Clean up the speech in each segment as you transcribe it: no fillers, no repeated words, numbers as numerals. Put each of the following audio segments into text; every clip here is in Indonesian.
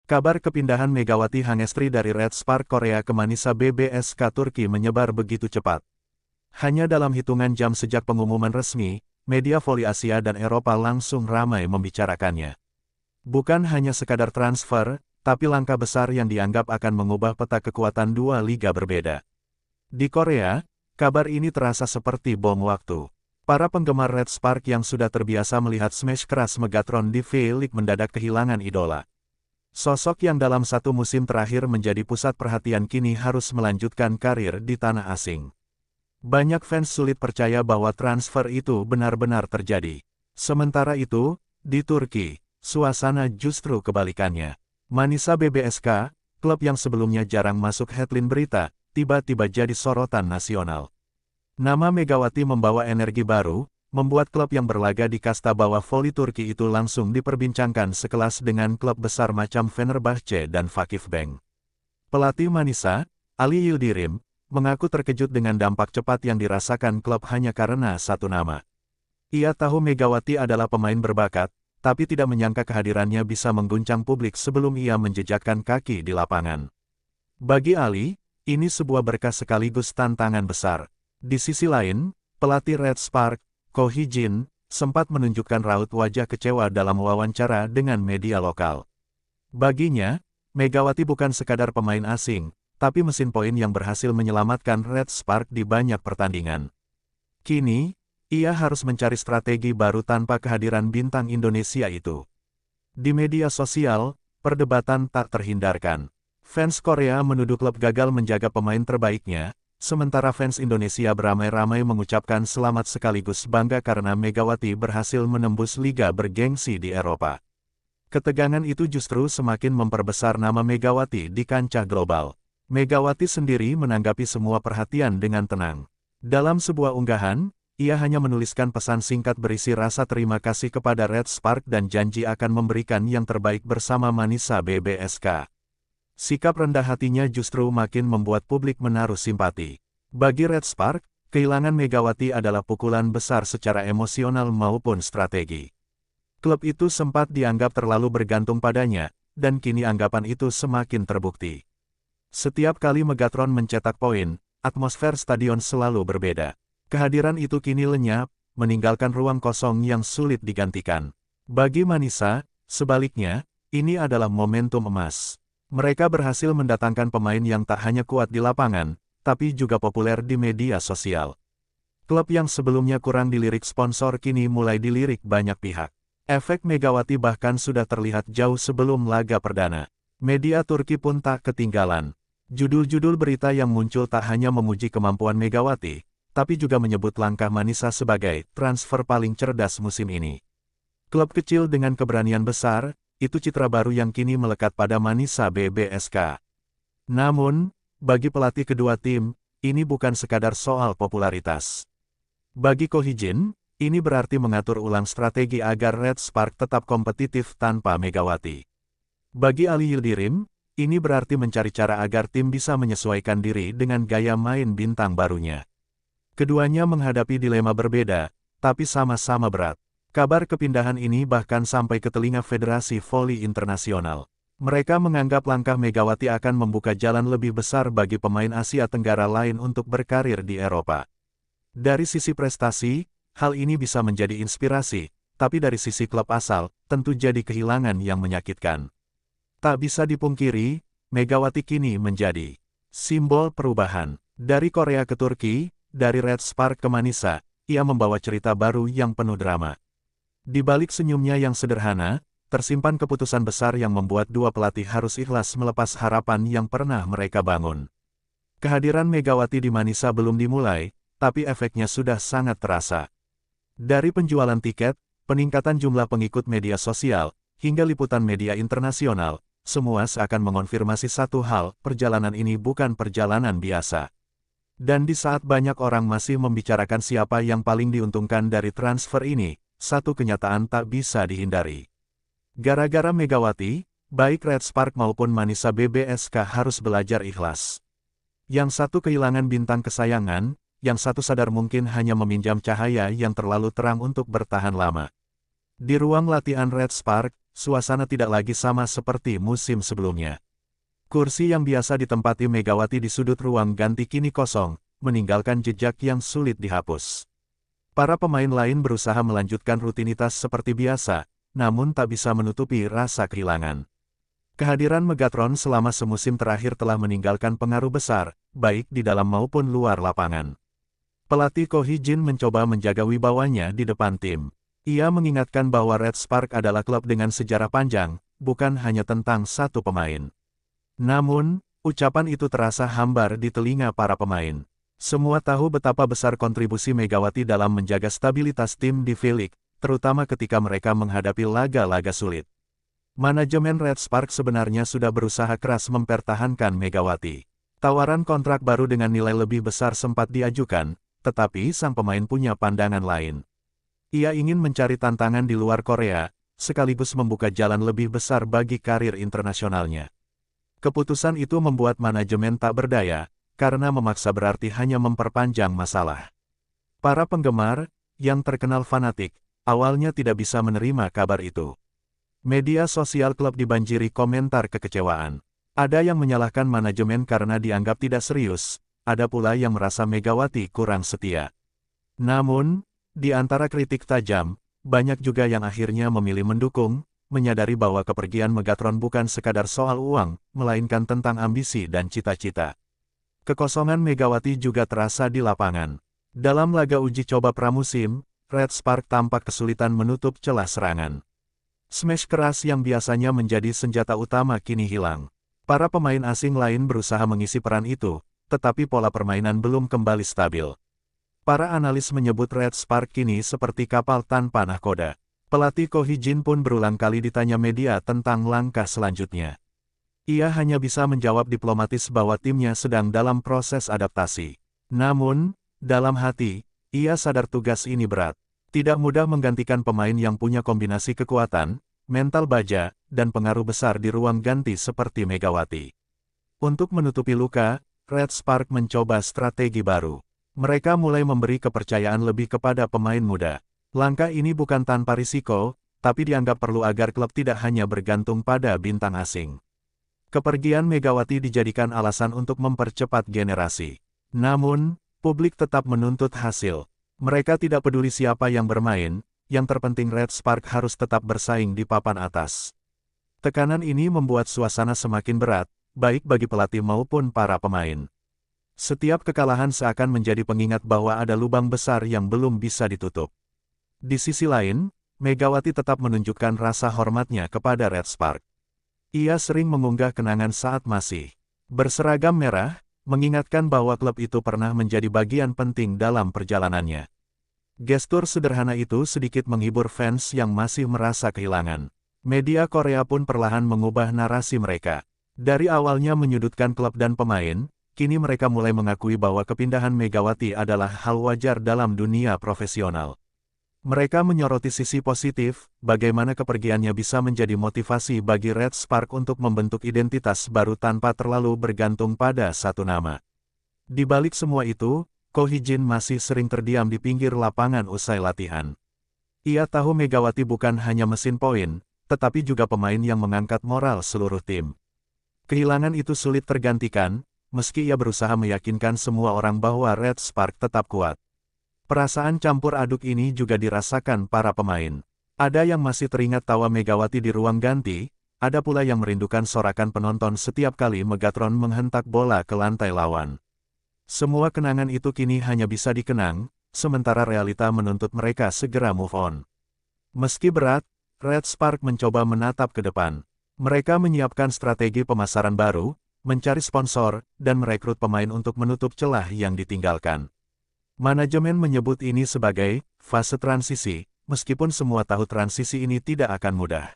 Kabar kepindahan Megawati Hangestri dari Red Spark Korea ke Manisa BBSK Turki menyebar begitu cepat. Hanya dalam hitungan jam sejak pengumuman resmi, media voli Asia dan Eropa langsung ramai membicarakannya. Bukan hanya sekadar transfer, tapi langkah besar yang dianggap akan mengubah peta kekuatan dua liga berbeda. Di Korea, kabar ini terasa seperti bom waktu. Para penggemar Red Spark yang sudah terbiasa melihat smash keras Megatron di V-League mendadak kehilangan idola. Sosok yang dalam satu musim terakhir menjadi pusat perhatian kini harus melanjutkan karir di tanah asing. Banyak fans sulit percaya bahwa transfer itu benar-benar terjadi. Sementara itu, di Turki, suasana justru kebalikannya. Manisa BBSK, klub yang sebelumnya jarang masuk headline berita, tiba-tiba jadi sorotan nasional. Nama Megawati membawa energi baru, membuat klub yang berlaga di kasta bawah voli Turki itu langsung diperbincangkan sekelas dengan klub besar macam Fenerbahce dan Vakifbank. Pelatih Manisa, Ali Yildirim, mengaku terkejut dengan dampak cepat yang dirasakan klub hanya karena satu nama. Ia tahu Megawati adalah pemain berbakat, tapi tidak menyangka kehadirannya bisa mengguncang publik sebelum ia menjejakkan kaki di lapangan. Bagi Ali, ini sebuah berkah sekaligus tantangan besar. Di sisi lain, pelatih Red Spark, Ko Hee-jin, sempat menunjukkan raut wajah kecewa dalam wawancara dengan media lokal. Baginya, Megawati bukan sekadar pemain asing, tapi mesin poin yang berhasil menyelamatkan Red Spark di banyak pertandingan. Kini, ia harus mencari strategi baru tanpa kehadiran bintang Indonesia itu. Di media sosial, perdebatan tak terhindarkan. Fans Korea menuduh klub gagal menjaga pemain terbaiknya, sementara fans Indonesia beramai-ramai mengucapkan selamat sekaligus bangga karena Megawati berhasil menembus liga bergengsi di Eropa. Ketegangan itu justru semakin memperbesar nama Megawati di kancah global. Megawati sendiri menanggapi semua perhatian dengan tenang. Dalam sebuah unggahan, ia hanya menuliskan pesan singkat berisi rasa terima kasih kepada Red Spark dan janji akan memberikan yang terbaik bersama Manisa BBSK. Sikap rendah hatinya justru makin membuat publik menaruh simpati. Bagi Red Spark, kehilangan Megawati adalah pukulan besar secara emosional maupun strategi. Klub itu sempat dianggap terlalu bergantung padanya, dan kini anggapan itu semakin terbukti. Setiap kali Megatron mencetak poin, atmosfer stadion selalu berbeda. Kehadiran itu kini lenyap, meninggalkan ruang kosong yang sulit digantikan. Bagi Manisa, sebaliknya, ini adalah momentum emas. Mereka berhasil mendatangkan pemain yang tak hanya kuat di lapangan, tapi juga populer di media sosial. Klub yang sebelumnya kurang dilirik sponsor kini mulai dilirik banyak pihak. Efek Megawati bahkan sudah terlihat jauh sebelum laga perdana. Media Turki pun tak ketinggalan. Judul-judul berita yang muncul tak hanya memuji kemampuan Megawati, tapi juga menyebut langkah Manisa sebagai transfer paling cerdas musim ini. Klub kecil dengan keberanian besar, itu citra baru yang kini melekat pada Manisa BBSK. Namun, bagi pelatih kedua tim, ini bukan sekadar soal popularitas. Bagi Ko Hee-jin, ini berarti mengatur ulang strategi agar Red Spark tetap kompetitif tanpa Megawati. Bagi Ali Yildirim, ini berarti mencari cara agar tim bisa menyesuaikan diri dengan gaya main bintang barunya. Keduanya menghadapi dilema berbeda, tapi sama-sama berat. Kabar kepindahan ini bahkan sampai ke telinga Federasi Voli Internasional. Mereka menganggap langkah Megawati akan membuka jalan lebih besar bagi pemain Asia Tenggara lain untuk berkarir di Eropa. Dari sisi prestasi, hal ini bisa menjadi inspirasi, tapi dari sisi klub asal, tentu jadi kehilangan yang menyakitkan. Tak bisa dipungkiri, Megawati kini menjadi simbol perubahan. Dari Korea ke Turki, dari Red Spark ke Manisa, ia membawa cerita baru yang penuh drama. Di balik senyumnya yang sederhana, tersimpan keputusan besar yang membuat dua pelatih harus ikhlas melepas harapan yang pernah mereka bangun. Kehadiran Megawati di Manisa belum dimulai, tapi efeknya sudah sangat terasa. Dari penjualan tiket, peningkatan jumlah pengikut media sosial, hingga liputan media internasional, semua seakan mengonfirmasi satu hal, perjalanan ini bukan perjalanan biasa. Dan di saat banyak orang masih membicarakan siapa yang paling diuntungkan dari transfer ini, satu kenyataan tak bisa dihindari. Gara-gara Megawati, baik Red Spark maupun Manisa BBSK harus belajar ikhlas. Yang satu kehilangan bintang kesayangan, yang satu sadar mungkin hanya meminjam cahaya yang terlalu terang untuk bertahan lama. Di ruang latihan Red Spark, suasana tidak lagi sama seperti musim sebelumnya. Kursi yang biasa ditempati Megawati di sudut ruang ganti kini kosong, meninggalkan jejak yang sulit dihapus. Para pemain lain berusaha melanjutkan rutinitas seperti biasa, namun tak bisa menutupi rasa kehilangan. Kehadiran Megatron selama semusim terakhir telah meninggalkan pengaruh besar, baik di dalam maupun luar lapangan. Pelatih Ko Hee-jin mencoba menjaga wibawanya di depan tim. Ia mengingatkan bahwa Red Spark adalah klub dengan sejarah panjang, bukan hanya tentang satu pemain. Namun, ucapan itu terasa hambar di telinga para pemain. Semua tahu betapa besar kontribusi Megawati dalam menjaga stabilitas tim di V-League, terutama ketika mereka menghadapi laga-laga sulit. Manajemen Red Spark sebenarnya sudah berusaha keras mempertahankan Megawati. Tawaran kontrak baru dengan nilai lebih besar sempat diajukan, tetapi sang pemain punya pandangan lain. Ia ingin mencari tantangan di luar Korea, sekaligus membuka jalan lebih besar bagi karir internasionalnya. Keputusan itu membuat manajemen tak berdaya, karena memaksa berarti hanya memperpanjang masalah. Para penggemar, yang terkenal fanatik, awalnya tidak bisa menerima kabar itu. Media sosial klub dibanjiri komentar kekecewaan. Ada yang menyalahkan manajemen karena dianggap tidak serius, ada pula yang merasa Megawati kurang setia. Namun, di antara kritik tajam, banyak juga yang akhirnya memilih mendukung, menyadari bahwa kepergian Megatron bukan sekadar soal uang, melainkan tentang ambisi dan cita-cita. Kekosongan Megawati juga terasa di lapangan. Dalam laga uji coba pramusim, Red Spark tampak kesulitan menutup celah serangan. Smash keras yang biasanya menjadi senjata utama kini hilang. Para pemain asing lain berusaha mengisi peran itu, tetapi pola permainan belum kembali stabil. Para analis menyebut Red Spark kini seperti kapal tanpa nahkoda. Pelatih Ko Hee-jin pun berulang kali ditanya media tentang langkah selanjutnya. Ia hanya bisa menjawab diplomatis bahwa timnya sedang dalam proses adaptasi. Namun, dalam hati, ia sadar tugas ini berat. Tidak mudah menggantikan pemain yang punya kombinasi kekuatan, mental baja, dan pengaruh besar di ruang ganti seperti Megawati. Untuk menutupi luka, Red Spark mencoba strategi baru. Mereka mulai memberi kepercayaan lebih kepada pemain muda. Langkah ini bukan tanpa risiko, tapi dianggap perlu agar klub tidak hanya bergantung pada bintang asing. Kepergian Megawati dijadikan alasan untuk mempercepat generasi. Namun, publik tetap menuntut hasil. Mereka tidak peduli siapa yang bermain, yang terpenting Red Spark harus tetap bersaing di papan atas. Tekanan ini membuat suasana semakin berat, baik bagi pelatih maupun para pemain. Setiap kekalahan seakan menjadi pengingat bahwa ada lubang besar yang belum bisa ditutup. Di sisi lain, Megawati tetap menunjukkan rasa hormatnya kepada Red Spark. Ia sering mengunggah kenangan saat masih berseragam merah, mengingatkan bahwa klub itu pernah menjadi bagian penting dalam perjalanannya. Gestur sederhana itu sedikit menghibur fans yang masih merasa kehilangan. Media Korea pun perlahan mengubah narasi mereka. Dari awalnya menyudutkan klub dan pemain, kini mereka mulai mengakui bahwa kepindahan Megawati adalah hal wajar dalam dunia profesional. Mereka menyoroti sisi positif, bagaimana kepergiannya bisa menjadi motivasi bagi Red Spark untuk membentuk identitas baru tanpa terlalu bergantung pada satu nama. Di balik semua itu, Ko Hee-jin masih sering terdiam di pinggir lapangan usai latihan. Ia tahu Megawati bukan hanya mesin poin, tetapi juga pemain yang mengangkat moral seluruh tim. Kehilangan itu sulit tergantikan, meski ia berusaha meyakinkan semua orang bahwa Red Spark tetap kuat. Perasaan campur aduk ini juga dirasakan para pemain. Ada yang masih teringat tawa Megawati di ruang ganti, ada pula yang merindukan sorakan penonton setiap kali Megatron menghentak bola ke lantai lawan. Semua kenangan itu kini hanya bisa dikenang, sementara realita menuntut mereka segera move on. Meski berat, Red Spark mencoba menatap ke depan. Mereka menyiapkan strategi pemasaran baru, mencari sponsor, dan merekrut pemain untuk menutup celah yang ditinggalkan. Manajemen menyebut ini sebagai fase transisi, meskipun semua tahu transisi ini tidak akan mudah.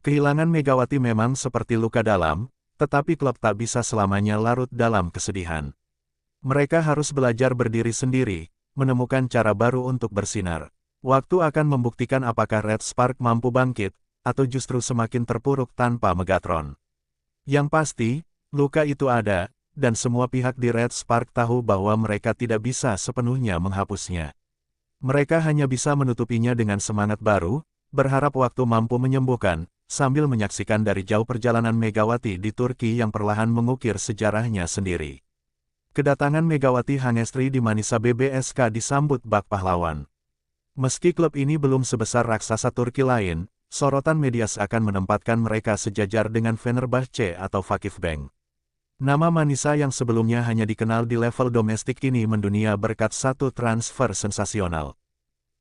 Kehilangan Megawati memang seperti luka dalam, tetapi klub tak bisa selamanya larut dalam kesedihan. Mereka harus belajar berdiri sendiri, menemukan cara baru untuk bersinar. Waktu akan membuktikan apakah Red Spark mampu bangkit, atau justru semakin terpuruk tanpa Megatron. Yang pasti, luka itu ada, dan semua pihak di Red Spark tahu bahwa mereka tidak bisa sepenuhnya menghapusnya. Mereka hanya bisa menutupinya dengan semangat baru, berharap waktu mampu menyembuhkan, sambil menyaksikan dari jauh perjalanan Megawati di Turki yang perlahan mengukir sejarahnya sendiri. Kedatangan Megawati Hangestri di Manisa BBSK disambut bak pahlawan. Meski klub ini belum sebesar raksasa Turki lain, sorotan media seakan menempatkan mereka sejajar dengan Fenerbahce atau Vakifbank. Nama Manisa yang sebelumnya hanya dikenal di level domestik kini mendunia berkat satu transfer sensasional.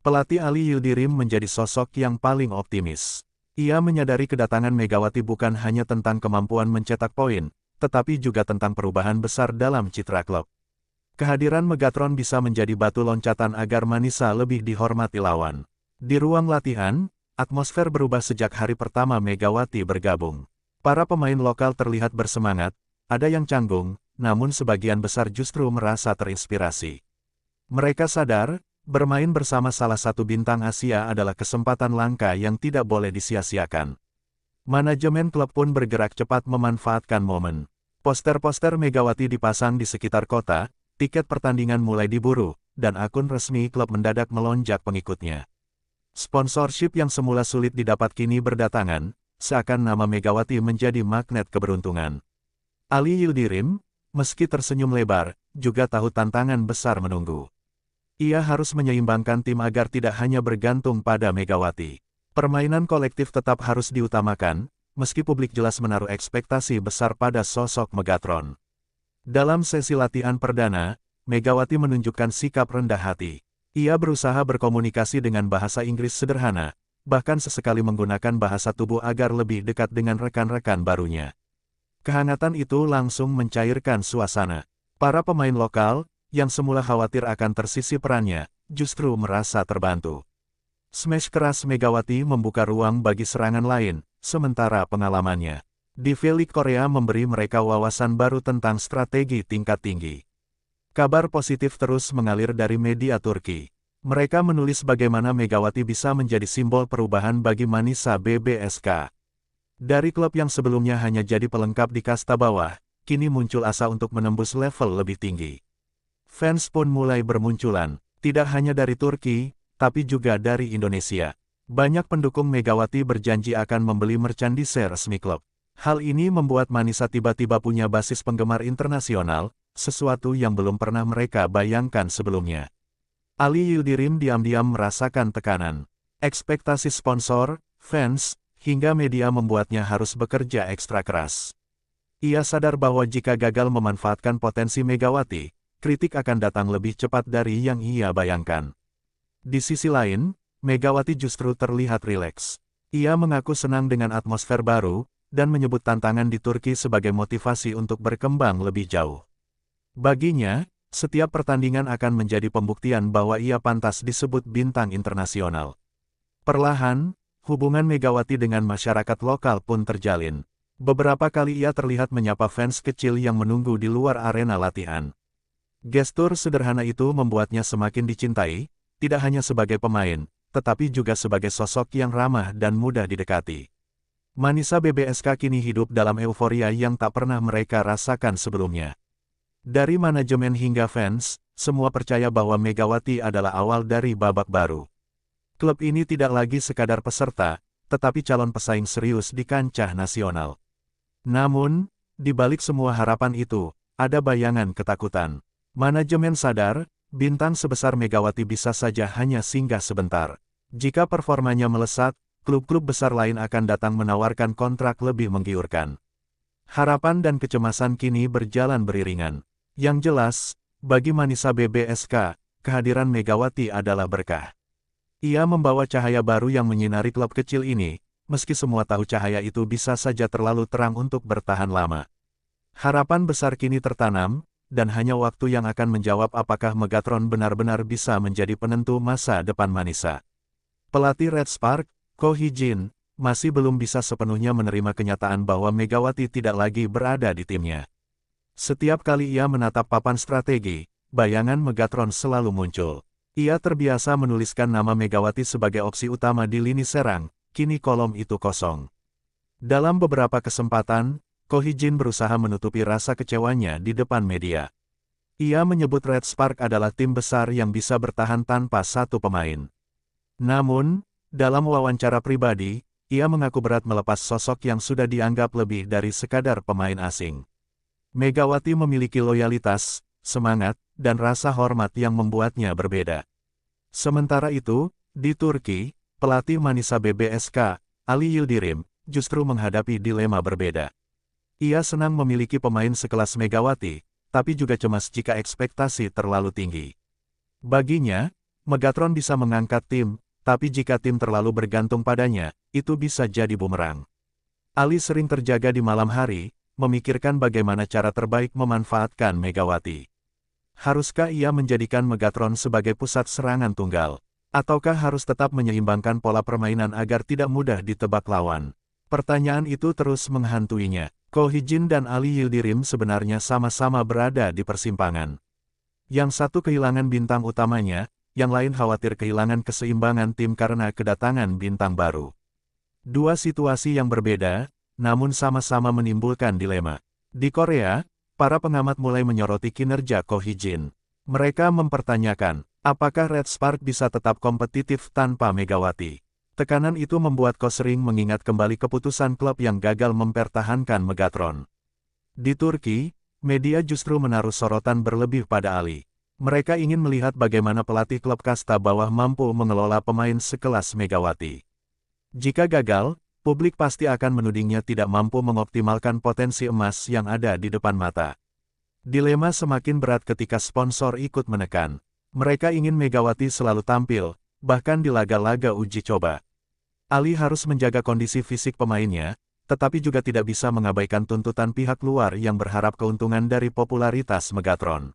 Pelatih Ali Yildirim menjadi sosok yang paling optimis. Ia menyadari kedatangan Megawati bukan hanya tentang kemampuan mencetak poin, tetapi juga tentang perubahan besar dalam citra klub. Kehadiran Megatron bisa menjadi batu loncatan agar Manisa lebih dihormati lawan. Di ruang latihan, atmosfer berubah sejak hari pertama Megawati bergabung. Para pemain lokal terlihat bersemangat, ada yang canggung, namun sebagian besar justru merasa terinspirasi. Mereka sadar, bermain bersama salah satu bintang Asia adalah kesempatan langka yang tidak boleh disia-siakan. Manajemen klub pun bergerak cepat memanfaatkan momen. Poster-poster Megawati dipasang di sekitar kota, tiket pertandingan mulai diburu, dan akun resmi klub mendadak melonjak pengikutnya. Sponsorship yang semula sulit didapat kini berdatangan, seakan nama Megawati menjadi magnet keberuntungan. Ali Yildirim, meski tersenyum lebar, juga tahu tantangan besar menunggu. Ia harus menyeimbangkan tim agar tidak hanya bergantung pada Megawati. Permainan kolektif tetap harus diutamakan, meski publik jelas menaruh ekspektasi besar pada sosok Megatron. Dalam sesi latihan perdana, Megawati menunjukkan sikap rendah hati. Ia berusaha berkomunikasi dengan bahasa Inggris sederhana, bahkan sesekali menggunakan bahasa tubuh agar lebih dekat dengan rekan-rekan barunya. Kehangatan itu langsung mencairkan suasana. Para pemain lokal, yang semula khawatir akan tersisih perannya, justru merasa terbantu. Smash keras Megawati membuka ruang bagi serangan lain, sementara pengalamannya di V-League Korea memberi mereka wawasan baru tentang strategi tingkat tinggi. Kabar positif terus mengalir dari media Turki. Mereka menulis bagaimana Megawati bisa menjadi simbol perubahan bagi Manisa BBSK. Dari klub yang sebelumnya hanya jadi pelengkap di kasta bawah, kini muncul asa untuk menembus level lebih tinggi. Fans pun mulai bermunculan, tidak hanya dari Turki, tapi juga dari Indonesia. Banyak pendukung Megawati berjanji akan membeli merchandise resmi klub. Hal ini membuat Manisa tiba-tiba punya basis penggemar internasional, sesuatu yang belum pernah mereka bayangkan sebelumnya. Ali Yildirim diam-diam merasakan tekanan. Ekspektasi sponsor, fans, hingga media membuatnya harus bekerja ekstra keras. Ia sadar bahwa jika gagal memanfaatkan potensi Megawati, kritik akan datang lebih cepat dari yang ia bayangkan. Di sisi lain, Megawati justru terlihat rileks. Ia mengaku senang dengan atmosfer baru, dan menyebut tantangan di Turki sebagai motivasi untuk berkembang lebih jauh. Baginya, setiap pertandingan akan menjadi pembuktian bahwa ia pantas disebut bintang internasional. Perlahan, hubungan Megawati dengan masyarakat lokal pun terjalin. Beberapa kali ia terlihat menyapa fans kecil yang menunggu di luar arena latihan. Gestur sederhana itu membuatnya semakin dicintai, tidak hanya sebagai pemain, tetapi juga sebagai sosok yang ramah dan mudah didekati. Manisa BBSK kini hidup dalam euforia yang tak pernah mereka rasakan sebelumnya. Dari manajemen hingga fans, semua percaya bahwa Megawati adalah awal dari babak baru. Klub ini tidak lagi sekadar peserta, tetapi calon pesaing serius di kancah nasional. Namun, di balik semua harapan itu, ada bayangan ketakutan. Manajemen sadar, bintang sebesar Megawati bisa saja hanya singgah sebentar. Jika performanya melesat, klub-klub besar lain akan datang menawarkan kontrak lebih menggiurkan. Harapan dan kecemasan kini berjalan beriringan. Yang jelas, bagi Manisa BBSK, kehadiran Megawati adalah berkah. Ia membawa cahaya baru yang menyinari klub kecil ini, meski semua tahu cahaya itu bisa saja terlalu terang untuk bertahan lama. Harapan besar kini tertanam, dan hanya waktu yang akan menjawab apakah Megatron benar-benar bisa menjadi penentu masa depan Manisa. Pelatih Red Spark, Ko Hee-jin, masih belum bisa sepenuhnya menerima kenyataan bahwa Megawati tidak lagi berada di timnya. Setiap kali ia menatap papan strategi, bayangan Megatron selalu muncul. Ia terbiasa menuliskan nama Megawati sebagai opsi utama di lini serang, kini kolom itu kosong. Dalam beberapa kesempatan, Ko Hee-jin berusaha menutupi rasa kecewanya di depan media. Ia menyebut Red Spark adalah tim besar yang bisa bertahan tanpa satu pemain. Namun, dalam wawancara pribadi, ia mengaku berat melepas sosok yang sudah dianggap lebih dari sekadar pemain asing. Megawati memiliki loyalitas, semangat, dan rasa hormat yang membuatnya berbeda. Sementara itu, di Turki, pelatih Manisa BBSK, Ali Yildirim, justru menghadapi dilema berbeda. Ia senang memiliki pemain sekelas Megawati, tapi juga cemas jika ekspektasi terlalu tinggi. Baginya, Megatron bisa mengangkat tim, tapi jika tim terlalu bergantung padanya, itu bisa jadi bumerang. Ali sering terjaga di malam hari, memikirkan bagaimana cara terbaik memanfaatkan Megawati. Haruskah ia menjadikan Megatron sebagai pusat serangan tunggal? Ataukah harus tetap menyeimbangkan pola permainan agar tidak mudah ditebak lawan? Pertanyaan itu terus menghantuinya. Ko Hee-jin dan Ali Yildirim sebenarnya sama-sama berada di persimpangan. Yang satu kehilangan bintang utamanya, yang lain khawatir kehilangan keseimbangan tim karena kedatangan bintang baru. Dua situasi yang berbeda, namun sama-sama menimbulkan dilema. Di Korea, para pengamat mulai menyoroti kinerja Ko Hee-jin. Mereka mempertanyakan, apakah Red Spark bisa tetap kompetitif tanpa Megawati? Tekanan itu membuat Ko sering mengingat kembali keputusan klub yang gagal mempertahankan Megatron. Di Turki, media justru menaruh sorotan berlebih pada Ali. Mereka ingin melihat bagaimana pelatih klub kasta bawah mampu mengelola pemain sekelas Megawati. Jika gagal, publik pasti akan menudingnya tidak mampu mengoptimalkan potensi emas yang ada di depan mata. Dilema semakin berat ketika sponsor ikut menekan. Mereka ingin Megawati selalu tampil, bahkan di laga-laga uji coba. Ali harus menjaga kondisi fisik pemainnya, tetapi juga tidak bisa mengabaikan tuntutan pihak luar yang berharap keuntungan dari popularitas Megatron.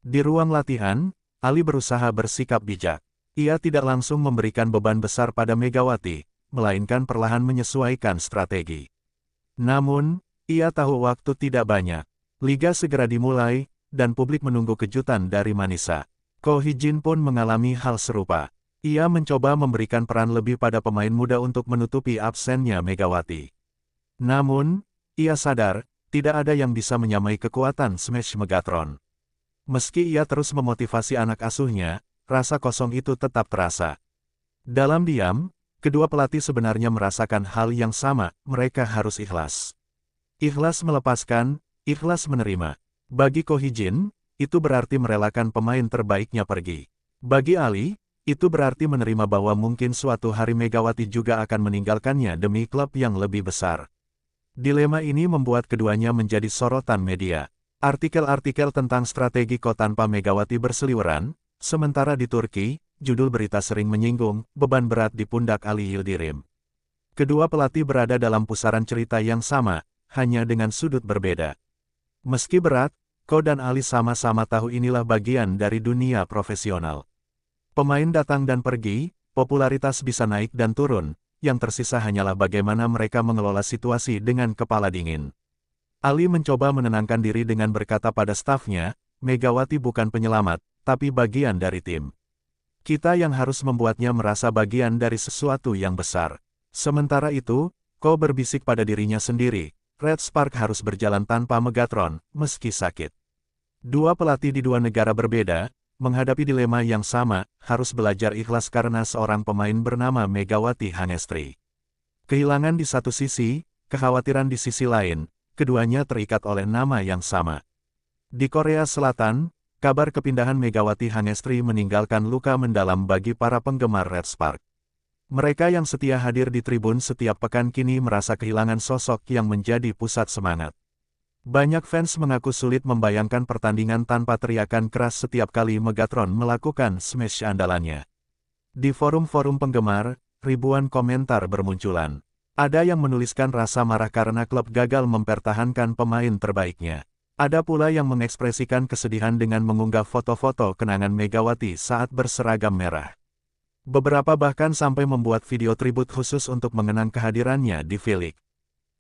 Di ruang latihan, Ali berusaha bersikap bijak. Ia tidak langsung memberikan beban besar pada Megawati, melainkan perlahan menyesuaikan strategi. Namun, ia tahu waktu tidak banyak. Liga segera dimulai, dan publik menunggu kejutan dari Manisa. Ko Hee-jin pun mengalami hal serupa. Ia mencoba memberikan peran lebih pada pemain muda untuk menutupi absennya Megawati. Namun, ia sadar, tidak ada yang bisa menyamai kekuatan Smash Megatron. Meski ia terus memotivasi anak asuhnya, rasa kosong itu tetap terasa. Dalam diam, kedua pelatih sebenarnya merasakan hal yang sama, mereka harus ikhlas. Ikhlas melepaskan, ikhlas menerima. Bagi Ko Hee-jin, itu berarti merelakan pemain terbaiknya pergi. Bagi Ali, itu berarti menerima bahwa mungkin suatu hari Megawati juga akan meninggalkannya demi klub yang lebih besar. Dilema ini membuat keduanya menjadi sorotan media. Artikel-artikel tentang strategi Ko tanpa Megawati berseliweran, sementara di Turki, judul berita sering menyinggung beban berat di pundak Ali Yildirim. Kedua pelatih berada dalam pusaran cerita yang sama, hanya dengan sudut berbeda. Meski berat, Ko dan Ali sama-sama tahu inilah bagian dari dunia profesional. Pemain datang dan pergi, popularitas bisa naik dan turun, yang tersisa hanyalah bagaimana mereka mengelola situasi dengan kepala dingin. Ali mencoba menenangkan diri dengan berkata pada stafnya, Megawati bukan penyelamat, tapi bagian dari tim. Kita yang harus membuatnya merasa bagian dari sesuatu yang besar. Sementara itu, Ko berbisik pada dirinya sendiri, Red Spark harus berjalan tanpa Megatron, meski sakit. Dua pelatih di dua negara berbeda, menghadapi dilema yang sama, harus belajar ikhlas karena seorang pemain bernama Megawati Hangestri. Kehilangan di satu sisi, kekhawatiran di sisi lain, keduanya terikat oleh nama yang sama. Di Korea Selatan, kabar kepindahan Megawati Hangestri meninggalkan luka mendalam bagi para penggemar Red Spark. Mereka yang setia hadir di tribun setiap pekan kini merasa kehilangan sosok yang menjadi pusat semangat. Banyak fans mengaku sulit membayangkan pertandingan tanpa teriakan keras setiap kali Megatron melakukan smash andalannya. Di forum-forum penggemar, ribuan komentar bermunculan. Ada yang menuliskan rasa marah karena klub gagal mempertahankan pemain terbaiknya. Ada pula yang mengekspresikan kesedihan dengan mengunggah foto-foto kenangan Megawati saat berseragam merah. Beberapa bahkan sampai membuat video tribut khusus untuk mengenang kehadirannya di V-League.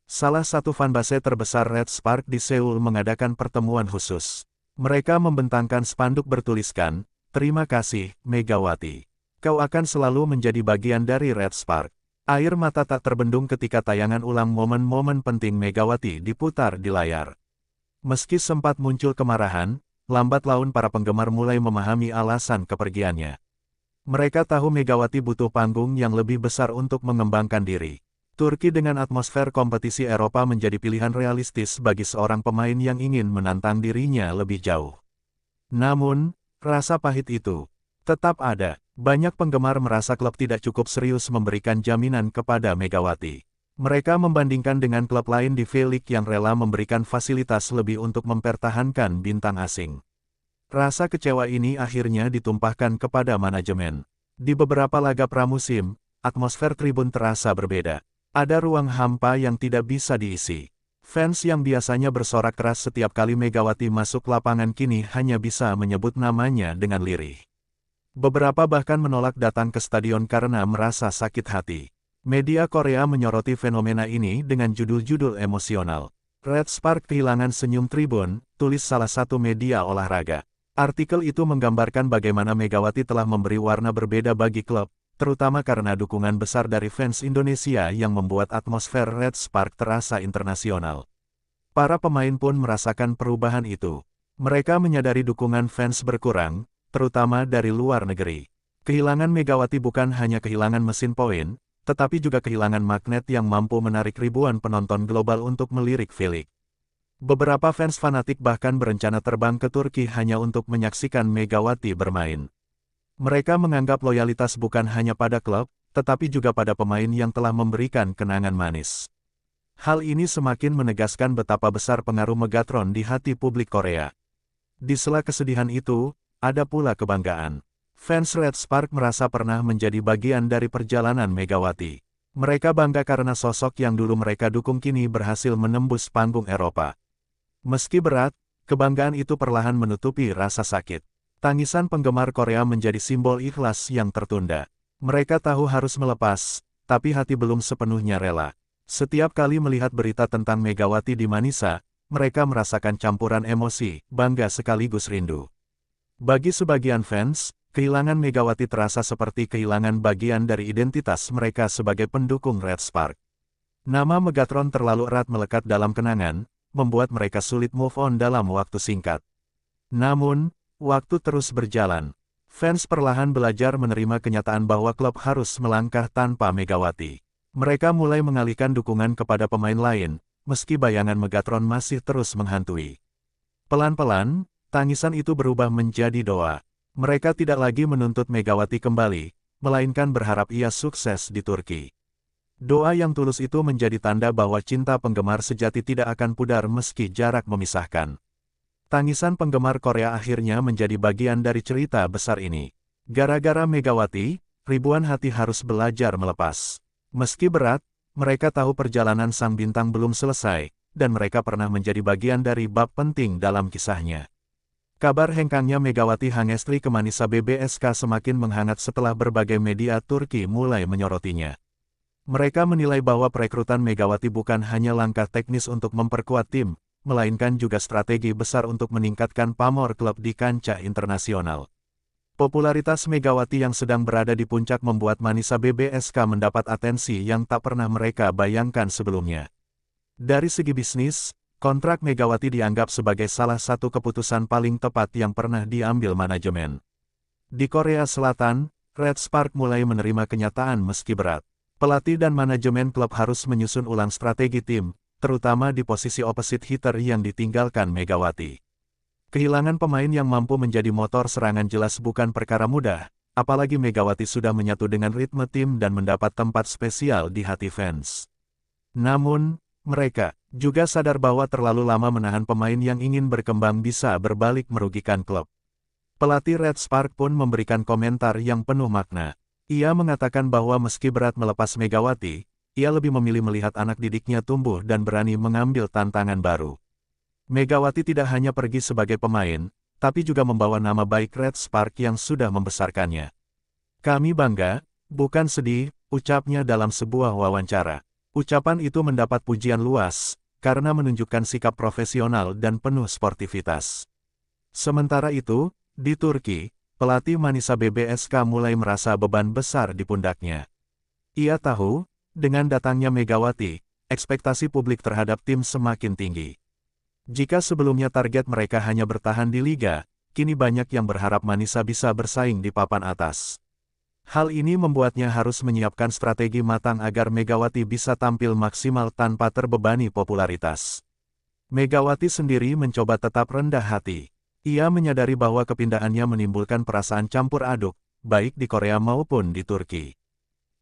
Salah satu fanbase terbesar Red Spark di Seoul mengadakan pertemuan khusus. Mereka membentangkan spanduk bertuliskan, "Terima kasih, Megawati. Kau akan selalu menjadi bagian dari Red Spark." Air mata tak terbendung ketika tayangan ulang momen-momen penting Megawati diputar di layar. Meski sempat muncul kemarahan, lambat laun para penggemar mulai memahami alasan kepergiannya. Mereka tahu Megawati butuh panggung yang lebih besar untuk mengembangkan diri. Turki dengan atmosfer kompetisi Eropa menjadi pilihan realistis bagi seorang pemain yang ingin menantang dirinya lebih jauh. Namun, rasa pahit itu tetap ada. Banyak penggemar merasa klub tidak cukup serius memberikan jaminan kepada Megawati. Mereka membandingkan dengan klub lain di V-League yang rela memberikan fasilitas lebih untuk mempertahankan bintang asing. Rasa kecewa ini akhirnya ditumpahkan kepada manajemen. Di beberapa laga pramusim, atmosfer tribun terasa berbeda. Ada ruang hampa yang tidak bisa diisi. Fans yang biasanya bersorak keras setiap kali Megawati masuk lapangan kini hanya bisa menyebut namanya dengan lirih. Beberapa bahkan menolak datang ke stadion karena merasa sakit hati. Media Korea menyoroti fenomena ini dengan judul-judul emosional. Red Spark kehilangan senyum tribun, tulis salah satu media olahraga. Artikel itu menggambarkan bagaimana Megawati telah memberi warna berbeda bagi klub, terutama karena dukungan besar dari fans Indonesia yang membuat atmosfer Red Spark terasa internasional. Para pemain pun merasakan perubahan itu. Mereka menyadari dukungan fans berkurang, terutama dari luar negeri. Kehilangan Megawati bukan hanya kehilangan mesin poin, tetapi juga kehilangan magnet yang mampu menarik ribuan penonton global untuk melirik V-League. Beberapa fans fanatik bahkan berencana terbang ke Turki hanya untuk menyaksikan Megawati bermain. Mereka menganggap loyalitas bukan hanya pada klub, tetapi juga pada pemain yang telah memberikan kenangan manis. Hal ini semakin menegaskan betapa besar pengaruh Megatron di hati publik Korea. Di sela kesedihan itu, ada pula kebanggaan. Fans Red Spark merasa pernah menjadi bagian dari perjalanan Megawati. Mereka bangga karena sosok yang dulu mereka dukung kini berhasil menembus panggung Eropa. Meski berat, kebanggaan itu perlahan menutupi rasa sakit. Tangisan penggemar Korea menjadi simbol ikhlas yang tertunda. Mereka tahu harus melepas, tapi hati belum sepenuhnya rela. Setiap kali melihat berita tentang Megawati di Manisa, mereka merasakan campuran emosi, bangga sekaligus rindu. Bagi sebagian fans, kehilangan Megawati terasa seperti kehilangan bagian dari identitas mereka sebagai pendukung Red Spark. Nama Megatron terlalu erat melekat dalam kenangan, membuat mereka sulit move on dalam waktu singkat. Namun, waktu terus berjalan. Fans perlahan belajar menerima kenyataan bahwa klub harus melangkah tanpa Megawati. Mereka mulai mengalihkan dukungan kepada pemain lain, meski bayangan Megatron masih terus menghantui. Pelan-pelan, tangisan itu berubah menjadi doa. Mereka tidak lagi menuntut Megawati kembali, melainkan berharap ia sukses di Turki. Doa yang tulus itu menjadi tanda bahwa cinta penggemar sejati tidak akan pudar meski jarak memisahkan. Tangisan penggemar Korea akhirnya menjadi bagian dari cerita besar ini. Gara-gara Megawati, ribuan hati harus belajar melepas. Meski berat, mereka tahu perjalanan sang bintang belum selesai, dan mereka pernah menjadi bagian dari bab penting dalam kisahnya. Kabar hengkangnya Megawati Hangestri ke Manisa BBSK semakin menghangat setelah berbagai media Turki mulai menyoroti-nya. Mereka menilai bahwa perekrutan Megawati bukan hanya langkah teknis untuk memperkuat tim, melainkan juga strategi besar untuk meningkatkan pamor klub di kancah internasional. Popularitas Megawati yang sedang berada di puncak membuat Manisa BBSK mendapat atensi yang tak pernah mereka bayangkan sebelumnya. Dari segi bisnis, kontrak Megawati dianggap sebagai salah satu keputusan paling tepat yang pernah diambil manajemen. Di Korea Selatan, Red Spark mulai menerima kenyataan meski berat. Pelatih dan manajemen klub harus menyusun ulang strategi tim, terutama di posisi opposite hitter yang ditinggalkan Megawati. Kehilangan pemain yang mampu menjadi motor serangan jelas bukan perkara mudah, apalagi Megawati sudah menyatu dengan ritme tim dan mendapat tempat spesial di hati fans. Namun, mereka juga sadar bahwa terlalu lama menahan pemain yang ingin berkembang bisa berbalik merugikan klub. Pelatih Red Spark pun memberikan komentar yang penuh makna. Ia mengatakan bahwa meski berat melepas Megawati, ia lebih memilih melihat anak didiknya tumbuh dan berani mengambil tantangan baru. Megawati tidak hanya pergi sebagai pemain, tapi juga membawa nama baik Red Spark yang sudah membesarkannya. Kami bangga, bukan sedih, ucapnya dalam sebuah wawancara. Ucapan itu mendapat pujian luas, karena menunjukkan sikap profesional dan penuh sportivitas. Sementara itu, di Turki, pelatih Manisa BBSK mulai merasa beban besar di pundaknya. Ia tahu, dengan datangnya Megawati, ekspektasi publik terhadap tim semakin tinggi. Jika sebelumnya target mereka hanya bertahan di liga, kini banyak yang berharap Manisa bisa bersaing di papan atas. Hal ini membuatnya harus menyiapkan strategi matang agar Megawati bisa tampil maksimal tanpa terbebani popularitas. Megawati sendiri mencoba tetap rendah hati. Ia menyadari bahwa kepindahannya menimbulkan perasaan campur aduk, baik di Korea maupun di Turki.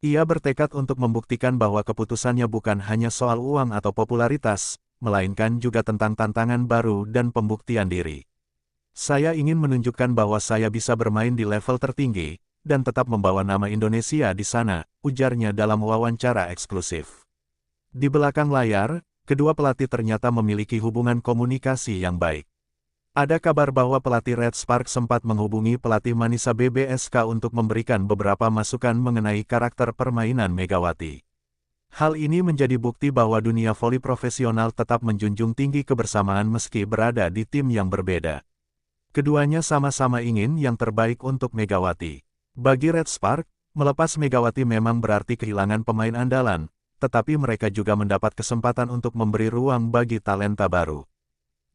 Ia bertekad untuk membuktikan bahwa keputusannya bukan hanya soal uang atau popularitas, melainkan juga tentang tantangan baru dan pembuktian diri. Saya ingin menunjukkan bahwa saya bisa bermain di level tertinggi, dan tetap membawa nama Indonesia di sana, ujarnya dalam wawancara eksklusif. Di belakang layar, kedua pelatih ternyata memiliki hubungan komunikasi yang baik. Ada kabar bahwa pelatih Red Spark sempat menghubungi pelatih Manisa BBSK untuk memberikan beberapa masukan mengenai karakter permainan Megawati. Hal ini menjadi bukti bahwa dunia voli profesional tetap menjunjung tinggi kebersamaan meski berada di tim yang berbeda. Keduanya sama-sama ingin yang terbaik untuk Megawati. Bagi Red Spark, melepas Megawati memang berarti kehilangan pemain andalan, tetapi mereka juga mendapat kesempatan untuk memberi ruang bagi talenta baru.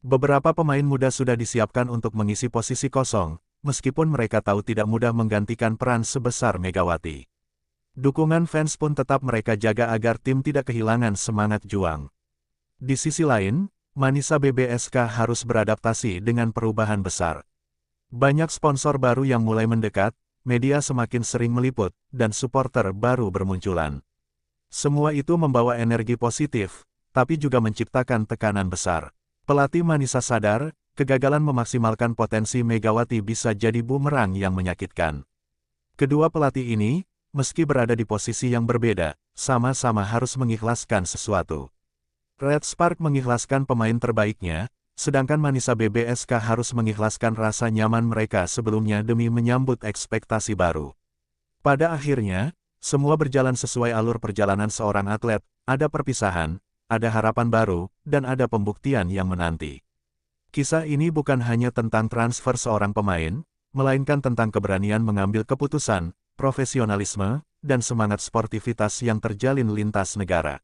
Beberapa pemain muda sudah disiapkan untuk mengisi posisi kosong, meskipun mereka tahu tidak mudah menggantikan peran sebesar Megawati. Dukungan fans pun tetap mereka jaga agar tim tidak kehilangan semangat juang. Di sisi lain, Manisa BBSK harus beradaptasi dengan perubahan besar. Banyak sponsor baru yang mulai mendekat, media semakin sering meliput, dan supporter baru bermunculan. Semua itu membawa energi positif, tapi juga menciptakan tekanan besar. Pelatih Manisa sadar, kegagalan memaksimalkan potensi Megawati bisa jadi bumerang yang menyakitkan. Kedua pelatih ini, meski berada di posisi yang berbeda, sama-sama harus mengikhlaskan sesuatu. Red Spark mengikhlaskan pemain terbaiknya, sedangkan Manisa BBSK harus mengikhlaskan rasa nyaman mereka sebelumnya demi menyambut ekspektasi baru. Pada akhirnya, semua berjalan sesuai alur perjalanan seorang atlet, ada perpisahan, ada harapan baru, dan ada pembuktian yang menanti. Kisah ini bukan hanya tentang transfer seorang pemain, melainkan tentang keberanian mengambil keputusan, profesionalisme, dan semangat sportivitas yang terjalin lintas negara.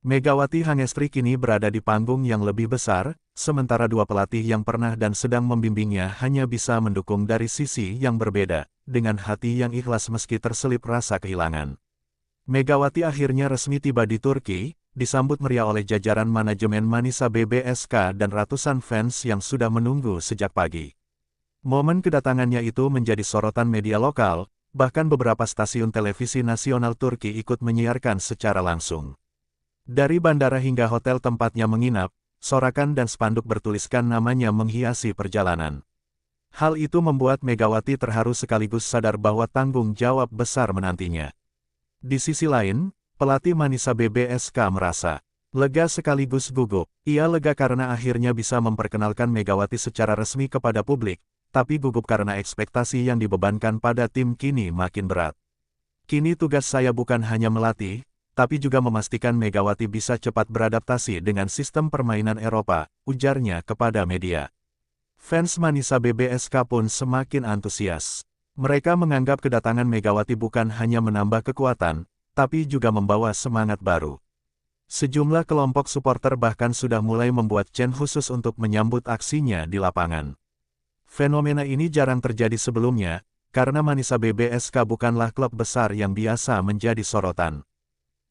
Megawati Hangestri kini berada di panggung yang lebih besar, sementara dua pelatih yang pernah dan sedang membimbingnya hanya bisa mendukung dari sisi yang berbeda, dengan hati yang ikhlas meski terselip rasa kehilangan. Megawati akhirnya resmi tiba di Turki, disambut meriah oleh jajaran manajemen Manisa BBSK dan ratusan fans yang sudah menunggu sejak pagi. Momen kedatangannya itu menjadi sorotan media lokal, bahkan beberapa stasiun televisi nasional Turki ikut menyiarkan secara langsung. Dari bandara hingga hotel tempatnya menginap, sorakan dan spanduk bertuliskan namanya menghiasi perjalanan. Hal itu membuat Megawati terharu sekaligus sadar bahwa tanggung jawab besar menantinya. Di sisi lain, pelatih Manisa BBSK merasa lega sekaligus gugup. Ia lega karena akhirnya bisa memperkenalkan Megawati secara resmi kepada publik, tapi gugup karena ekspektasi yang dibebankan pada tim kini makin berat. Kini tugas saya bukan hanya melatih, tapi juga memastikan Megawati bisa cepat beradaptasi dengan sistem permainan Eropa, ujarnya kepada media. Fans Manisa BBSK pun semakin antusias. Mereka menganggap kedatangan Megawati bukan hanya menambah kekuatan, tapi juga membawa semangat baru. Sejumlah kelompok supporter bahkan sudah mulai membuat chant khusus untuk menyambut aksinya di lapangan. Fenomena ini jarang terjadi sebelumnya, karena Manisa BBSK bukanlah klub besar yang biasa menjadi sorotan.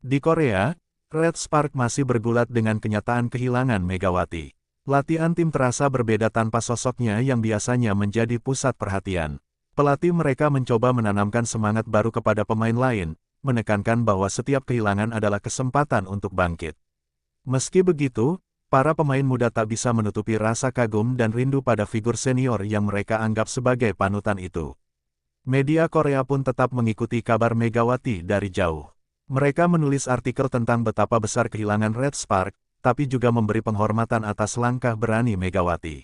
Di Korea, Red Spark masih bergulat dengan kenyataan kehilangan Megawati. Latihan tim terasa berbeda tanpa sosoknya yang biasanya menjadi pusat perhatian. Pelatih mereka mencoba menanamkan semangat baru kepada pemain lain, menekankan bahwa setiap kehilangan adalah kesempatan untuk bangkit. Meski begitu, para pemain muda tak bisa menutupi rasa kagum dan rindu pada figur senior yang mereka anggap sebagai panutan itu. Media Korea pun tetap mengikuti kabar Megawati dari jauh. Mereka menulis artikel tentang betapa besar kehilangan Red Spark, tapi juga memberi penghormatan atas langkah berani Megawati.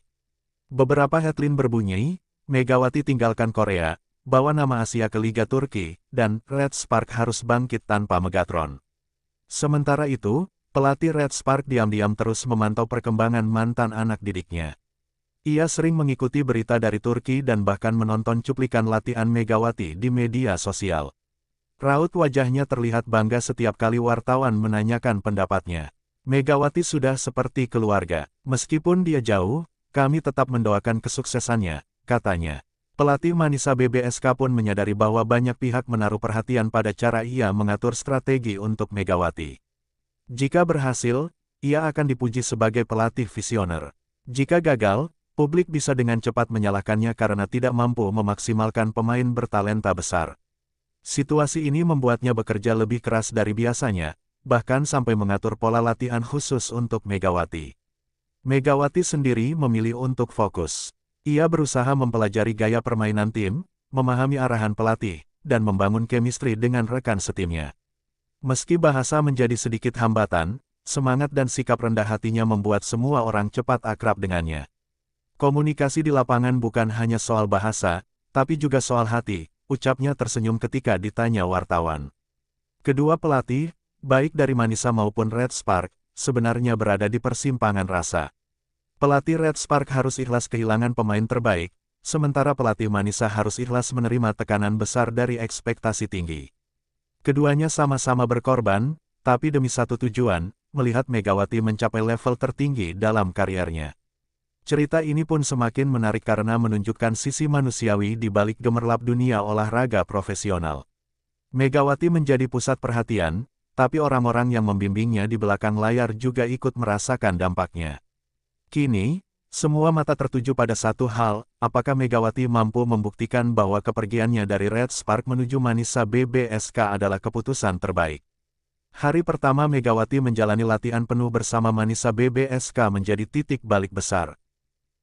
Beberapa headline berbunyi, Megawati tinggalkan Korea, bawa nama Asia ke Liga Turki, dan Red Spark harus bangkit tanpa Megatron. Sementara itu, pelatih Red Spark diam-diam terus memantau perkembangan mantan anak didiknya. Ia sering mengikuti berita dari Turki dan bahkan menonton cuplikan latihan Megawati di media sosial. Raut wajahnya terlihat bangga setiap kali wartawan menanyakan pendapatnya. Megawati sudah seperti keluarga. Meskipun dia jauh, kami tetap mendoakan kesuksesannya, katanya. Pelatih Manisa BBSK pun menyadari bahwa banyak pihak menaruh perhatian pada cara ia mengatur strategi untuk Megawati. Jika berhasil, ia akan dipuji sebagai pelatih visioner. Jika gagal, publik bisa dengan cepat menyalahkannya karena tidak mampu memaksimalkan pemain bertalenta besar. Situasi ini membuatnya bekerja lebih keras dari biasanya, bahkan sampai mengatur pola latihan khusus untuk Megawati. Megawati sendiri memilih untuk fokus. Ia berusaha mempelajari gaya permainan tim, memahami arahan pelatih, dan membangun chemistry dengan rekan setimnya. Meski bahasa menjadi sedikit hambatan, semangat dan sikap rendah hatinya membuat semua orang cepat akrab dengannya. Komunikasi di lapangan bukan hanya soal bahasa, tapi juga soal hati, ucapnya tersenyum ketika ditanya wartawan. Kedua pelatih, baik dari Manisa maupun Red Spark, sebenarnya berada di persimpangan rasa. Pelatih Red Spark harus ikhlas kehilangan pemain terbaik, sementara pelatih Manisa harus ikhlas menerima tekanan besar dari ekspektasi tinggi. Keduanya sama-sama berkorban, tapi demi satu tujuan, melihat Megawati mencapai level tertinggi dalam kariernya. Cerita ini pun semakin menarik karena menunjukkan sisi manusiawi di balik gemerlap dunia olahraga profesional. Megawati menjadi pusat perhatian, tapi orang-orang yang membimbingnya di belakang layar juga ikut merasakan dampaknya. Kini, semua mata tertuju pada satu hal, apakah Megawati mampu membuktikan bahwa kepergiannya dari Red Spark menuju Manisa BBSK adalah keputusan terbaik. Hari pertama Megawati menjalani latihan penuh bersama Manisa BBSK menjadi titik balik besar.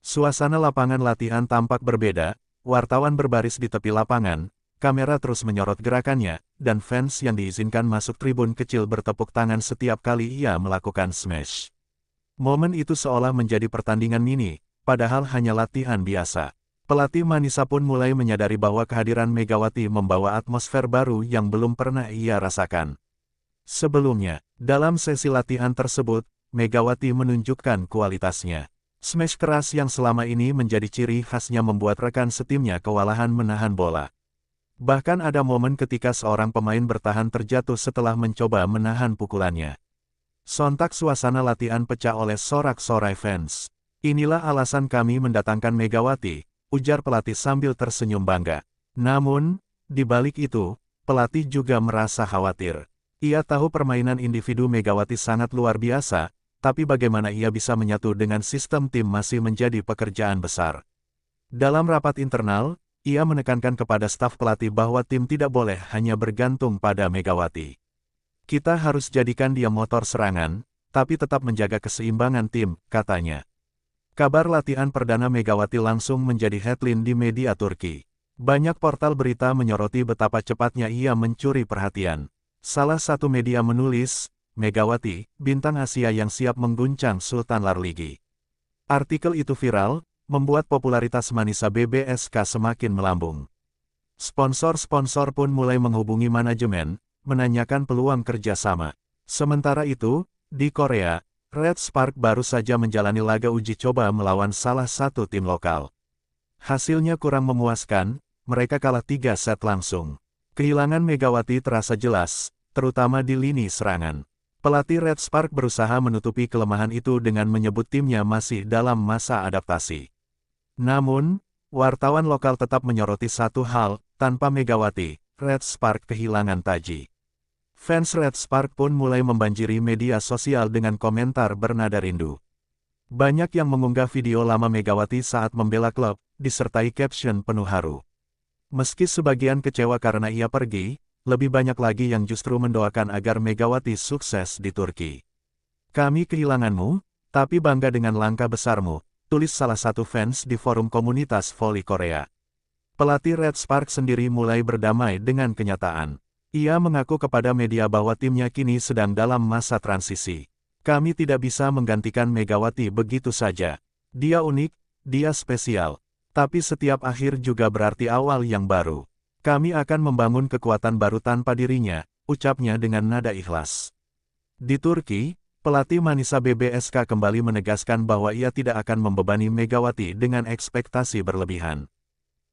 Suasana lapangan latihan tampak berbeda, wartawan berbaris di tepi lapangan, kamera terus menyorot gerakannya, dan fans yang diizinkan masuk tribun kecil bertepuk tangan setiap kali ia melakukan smash. Momen itu seolah menjadi pertandingan mini, padahal hanya latihan biasa. Pelatih Manisa pun mulai menyadari bahwa kehadiran Megawati membawa atmosfer baru yang belum pernah ia rasakan. Sebelumnya, dalam sesi latihan tersebut, Megawati menunjukkan kualitasnya. Smash keras yang selama ini menjadi ciri khasnya membuat rekan setimnya kewalahan menahan bola. Bahkan ada momen ketika seorang pemain bertahan terjatuh setelah mencoba menahan pukulannya. Sontak suasana latihan pecah oleh sorak-sorai fans. Inilah alasan kami mendatangkan Megawati, ujar pelatih sambil tersenyum bangga. Namun, di balik itu, pelatih juga merasa khawatir. Ia tahu permainan individu Megawati sangat luar biasa, tapi bagaimana ia bisa menyatu dengan sistem tim masih menjadi pekerjaan besar. Dalam rapat internal, ia menekankan kepada staf pelatih bahwa tim tidak boleh hanya bergantung pada Megawati. Kita harus jadikan dia motor serangan, tapi tetap menjaga keseimbangan tim, katanya. Kabar latihan perdana Megawati langsung menjadi headline di media Turki. Banyak portal berita menyoroti betapa cepatnya ia mencuri perhatian. Salah satu media menulis, Megawati, bintang Asia yang siap mengguncang Sultan Larligi. Artikel itu viral, membuat popularitas Manisa BBSK semakin melambung. Sponsor-sponsor pun mulai menghubungi manajemen, menanyakan peluang kerjasama. Sementara itu, di Korea, Red Spark baru saja menjalani laga uji coba melawan salah satu tim lokal. Hasilnya kurang memuaskan, mereka kalah 3 set langsung. Kehilangan Megawati terasa jelas, terutama di lini serangan. Pelatih Red Spark berusaha menutupi kelemahan itu dengan menyebut timnya masih dalam masa adaptasi. Namun, wartawan lokal tetap menyoroti satu hal, tanpa Megawati, Red Spark kehilangan taji. Fans Red Spark pun mulai membanjiri media sosial dengan komentar bernada rindu. Banyak yang mengunggah video lama Megawati saat membela klub, disertai caption penuh haru. Meski sebagian kecewa karena ia pergi, lebih banyak lagi yang justru mendoakan agar Megawati sukses di Turki. Kami kehilanganmu, tapi bangga dengan langkah besarmu, tulis salah satu fans di forum komunitas voli Korea. Pelatih Red Spark sendiri mulai berdamai dengan kenyataan. Ia mengaku kepada media bahwa timnya kini sedang dalam masa transisi. Kami tidak bisa menggantikan Megawati begitu saja. Dia unik, dia spesial. Tapi setiap akhir juga berarti awal yang baru. Kami akan membangun kekuatan baru tanpa dirinya, ucapnya dengan nada ikhlas. Di Turki, pelatih Manisa BBSK kembali menegaskan bahwa ia tidak akan membebani Megawati dengan ekspektasi berlebihan.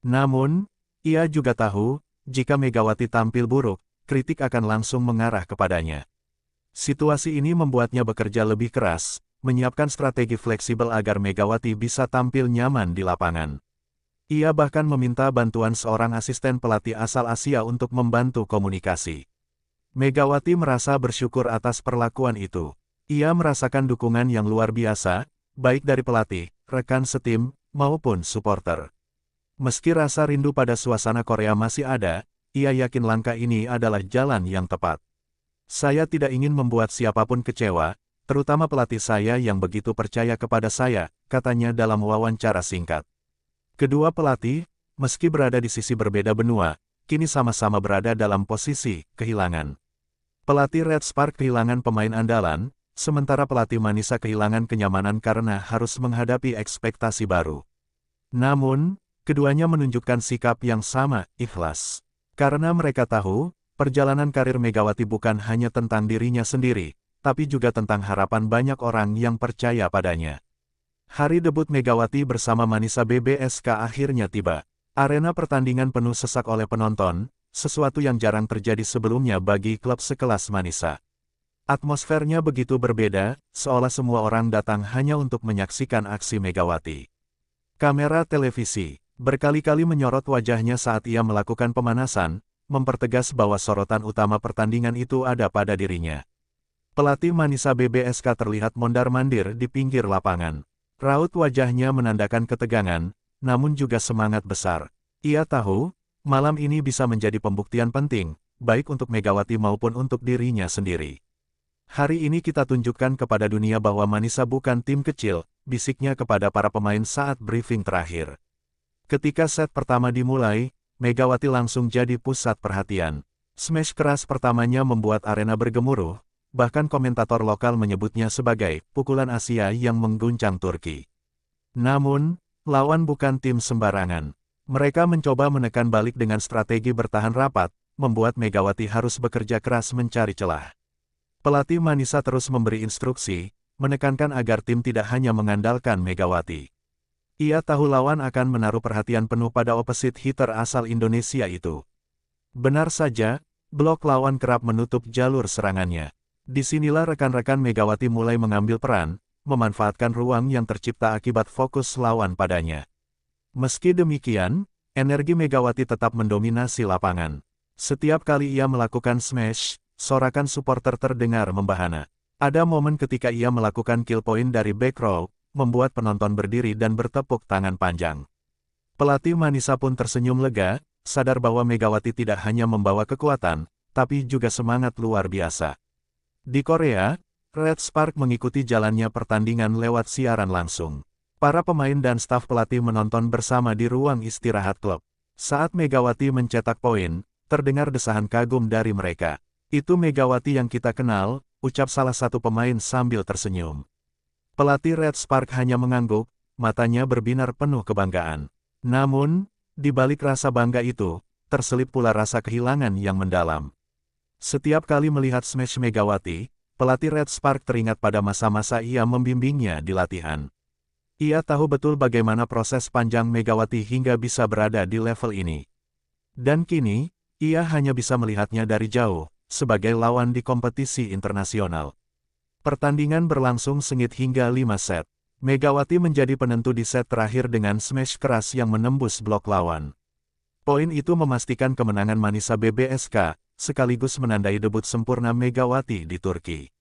Namun, ia juga tahu, jika Megawati tampil buruk, kritik akan langsung mengarah kepadanya. Situasi ini membuatnya bekerja lebih keras, menyiapkan strategi fleksibel agar Megawati bisa tampil nyaman di lapangan. Ia bahkan meminta bantuan seorang asisten pelatih asal Asia untuk membantu komunikasi. Megawati merasa bersyukur atas perlakuan itu. Ia merasakan dukungan yang luar biasa, baik dari pelatih, rekan setim, maupun supporter. Meski rasa rindu pada suasana Korea masih ada, ia yakin langkah ini adalah jalan yang tepat. Saya tidak ingin membuat siapapun kecewa, terutama pelatih saya yang begitu percaya kepada saya, katanya dalam wawancara singkat. Kedua pelatih, meski berada di sisi berbeda benua, kini sama-sama berada dalam posisi kehilangan. Pelatih Red Spark kehilangan pemain andalan, sementara pelatih Manisa kehilangan kenyamanan karena harus menghadapi ekspektasi baru. Namun, keduanya menunjukkan sikap yang sama, ikhlas. Karena mereka tahu, perjalanan karir Megawati bukan hanya tentang dirinya sendiri, tapi juga tentang harapan banyak orang yang percaya padanya. Hari debut Megawati bersama Manisa BBSK akhirnya tiba. Arena pertandingan penuh sesak oleh penonton, sesuatu yang jarang terjadi sebelumnya bagi klub sekelas Manisa. Atmosfernya begitu berbeda, seolah semua orang datang hanya untuk menyaksikan aksi Megawati. Kamera televisi berkali-kali menyorot wajahnya saat ia melakukan pemanasan, mempertegas bahwa sorotan utama pertandingan itu ada pada dirinya. Pelatih Manisa BBSK terlihat mondar-mandir di pinggir lapangan. Raut wajahnya menandakan ketegangan, namun juga semangat besar. Ia tahu, malam ini bisa menjadi pembuktian penting, baik untuk Megawati maupun untuk dirinya sendiri. Hari ini kita tunjukkan kepada dunia bahwa Manisa bukan tim kecil, bisiknya kepada para pemain saat briefing terakhir. Ketika set pertama dimulai, Megawati langsung jadi pusat perhatian. Smash keras pertamanya membuat arena bergemuruh, bahkan komentator lokal menyebutnya sebagai pukulan Asia yang mengguncang Turki. Namun, lawan bukan tim sembarangan. Mereka mencoba menekan balik dengan strategi bertahan rapat, membuat Megawati harus bekerja keras mencari celah. Pelatih Manisa terus memberi instruksi, menekankan agar tim tidak hanya mengandalkan Megawati. Ia tahu lawan akan menaruh perhatian penuh pada opposite hitter asal Indonesia itu. Benar saja, blok lawan kerap menutup jalur serangannya. Disinilah rekan-rekan Megawati mulai mengambil peran, memanfaatkan ruang yang tercipta akibat fokus lawan padanya. Meski demikian, energi Megawati tetap mendominasi lapangan. Setiap kali ia melakukan smash, sorakan supporter terdengar membahana. Ada momen ketika ia melakukan kill point dari back row, membuat penonton berdiri dan bertepuk tangan panjang. Pelatih Manisa pun tersenyum lega, sadar bahwa Megawati tidak hanya membawa kekuatan, tapi juga semangat luar biasa. Di Korea, Red Spark mengikuti jalannya pertandingan lewat siaran langsung. Para pemain dan staf pelatih menonton bersama di ruang istirahat klub. Saat Megawati mencetak poin, terdengar desahan kagum dari mereka. Itu Megawati yang kita kenal, ucap salah satu pemain sambil tersenyum. Pelatih Red Spark hanya mengangguk, matanya berbinar penuh kebanggaan. Namun, di balik rasa bangga itu, terselip pula rasa kehilangan yang mendalam. Setiap kali melihat smash Megawati, pelatih Red Spark teringat pada masa-masa ia membimbingnya di latihan. Ia tahu betul bagaimana proses panjang Megawati hingga bisa berada di level ini. Dan kini, ia hanya bisa melihatnya dari jauh, sebagai lawan di kompetisi internasional. Pertandingan berlangsung sengit hingga 5 set. Megawati menjadi penentu di set terakhir dengan smash keras yang menembus blok lawan. Poin itu memastikan kemenangan Manisa BBSK, sekaligus menandai debut sempurna Megawati di Turki.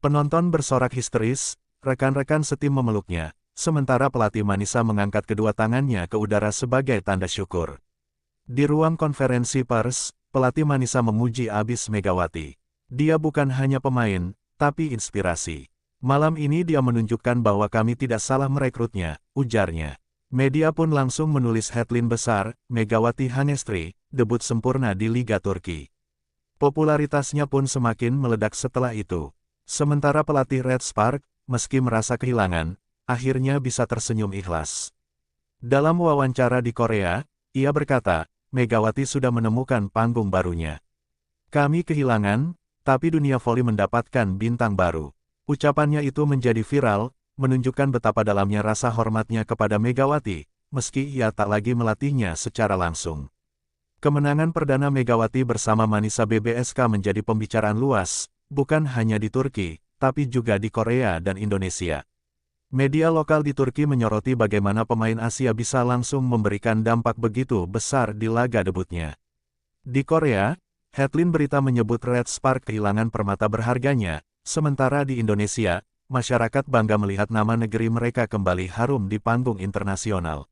Penonton bersorak histeris, rekan-rekan setim memeluknya, sementara pelatih Manisa mengangkat kedua tangannya ke udara sebagai tanda syukur. Di ruang konferensi pers, pelatih Manisa memuji abis Megawati. Dia bukan hanya pemain, tapi inspirasi. Malam ini dia menunjukkan bahwa kami tidak salah merekrutnya, ujarnya. Media pun langsung menulis headline besar, Megawati Hangestri, debut sempurna di Liga Turki. Popularitasnya pun semakin meledak setelah itu. Sementara pelatih Red Spark, meski merasa kehilangan, akhirnya bisa tersenyum ikhlas. Dalam wawancara di Korea, ia berkata, Megawati sudah menemukan panggung barunya. Kami kehilangan, tapi dunia voli mendapatkan bintang baru. Ucapannya itu menjadi viral, menunjukkan betapa dalamnya rasa hormatnya kepada Megawati, meski ia tak lagi melatihnya secara langsung. Kemenangan perdana Megawati bersama Manisa BBSK menjadi pembicaraan luas, bukan hanya di Turki, tapi juga di Korea dan Indonesia. Media lokal di Turki menyoroti bagaimana pemain Asia bisa langsung memberikan dampak begitu besar di laga debutnya. Di Korea, headline berita menyebut Red Spark kehilangan permata berharganya, sementara di Indonesia, masyarakat bangga melihat nama negeri mereka kembali harum di panggung internasional.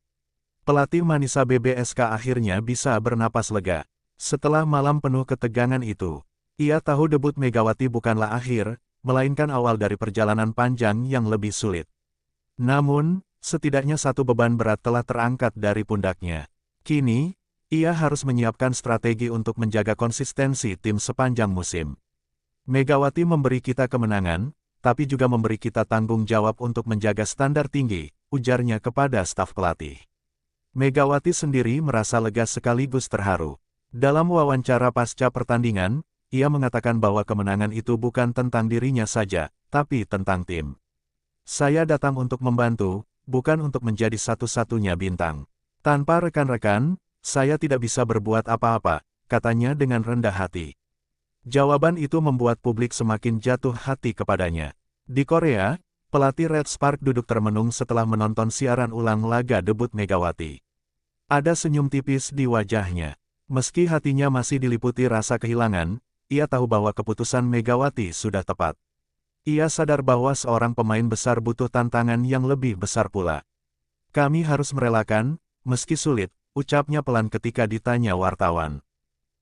Pelatih Manisa BBSK akhirnya bisa bernapas lega. Setelah malam penuh ketegangan itu, ia tahu debut Megawati bukanlah akhir, melainkan awal dari perjalanan panjang yang lebih sulit. Namun, setidaknya satu beban berat telah terangkat dari pundaknya. Kini, ia harus menyiapkan strategi untuk menjaga konsistensi tim sepanjang musim. Megawati memberi kita kemenangan, tapi juga memberi kita tanggung jawab untuk menjaga standar tinggi, ujarnya kepada staf pelatih. Megawati sendiri merasa lega sekaligus terharu. Dalam wawancara pasca pertandingan, ia mengatakan bahwa kemenangan itu bukan tentang dirinya saja, tapi tentang tim. Saya datang untuk membantu, bukan untuk menjadi satu-satunya bintang. Tanpa rekan-rekan, saya tidak bisa berbuat apa-apa, katanya dengan rendah hati. Jawaban itu membuat publik semakin jatuh hati kepadanya. Di Korea, pelatih Red Spark duduk termenung setelah menonton siaran ulang laga debut Megawati. Ada senyum tipis di wajahnya. Meski hatinya masih diliputi rasa kehilangan, ia tahu bahwa keputusan Megawati sudah tepat. Ia sadar bahwa seorang pemain besar butuh tantangan yang lebih besar pula. Kami harus merelakan, meski sulit, ucapnya pelan ketika ditanya wartawan.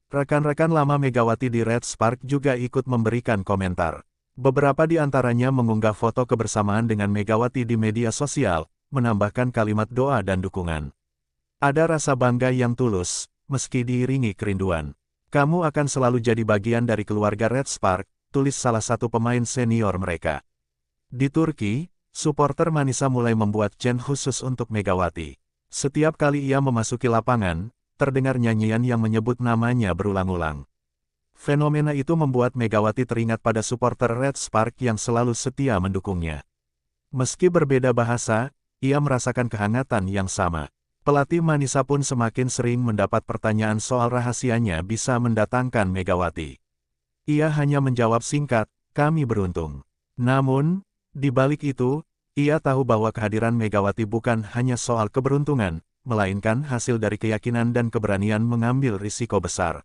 Rekan-rekan lama Megawati di Red Spark juga ikut memberikan komentar. Beberapa di antaranya mengunggah foto kebersamaan dengan Megawati di media sosial, menambahkan kalimat doa dan dukungan. Ada rasa bangga yang tulus, meski diiringi kerinduan. Kamu akan selalu jadi bagian dari keluarga Red Spark, tulis salah satu pemain senior mereka. Di Turki, supporter Manisa mulai membuat chant khusus untuk Megawati. Setiap kali ia memasuki lapangan, terdengar nyanyian yang menyebut namanya berulang-ulang. Fenomena itu membuat Megawati teringat pada supporter Red Spark yang selalu setia mendukungnya. Meski berbeda bahasa, ia merasakan kehangatan yang sama. Pelatih Manisa pun semakin sering mendapat pertanyaan soal rahasianya bisa mendatangkan Megawati. Ia hanya menjawab singkat, kami beruntung. Namun, di balik itu, ia tahu bahwa kehadiran Megawati bukan hanya soal keberuntungan, melainkan hasil dari keyakinan dan keberanian mengambil risiko besar.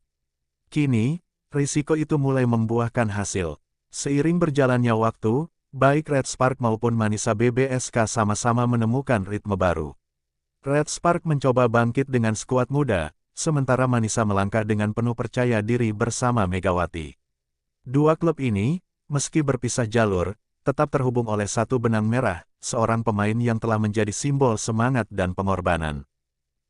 Kini, risiko itu mulai membuahkan hasil. Seiring berjalannya waktu, baik Red Spark maupun Manisa BBSK sama-sama menemukan ritme baru. Red Spark mencoba bangkit dengan skuad muda, sementara Manisa melangkah dengan penuh percaya diri bersama Megawati. Dua klub ini, meski berpisah jalur, tetap terhubung oleh satu benang merah, seorang pemain yang telah menjadi simbol semangat dan pengorbanan.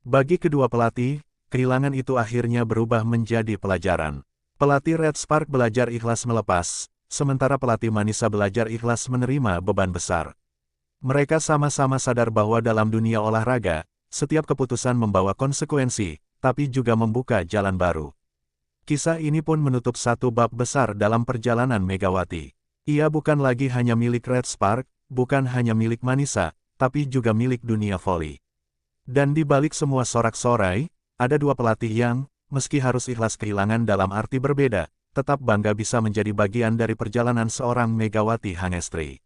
Bagi kedua pelatih, kehilangan itu akhirnya berubah menjadi pelajaran. Pelatih Red Spark belajar ikhlas melepas, sementara pelatih Manisa belajar ikhlas menerima beban besar. Mereka sama-sama sadar bahwa dalam dunia olahraga, setiap keputusan membawa konsekuensi, tapi juga membuka jalan baru. Kisah ini pun menutup satu bab besar dalam perjalanan Megawati. Ia bukan lagi hanya milik Red Spark, bukan hanya milik Manisa, tapi juga milik dunia voli. Dan di balik semua sorak-sorai, ada dua pelatih yang, meski harus ikhlas kehilangan dalam arti berbeda, tetap bangga bisa menjadi bagian dari perjalanan seorang Megawati Hangestri.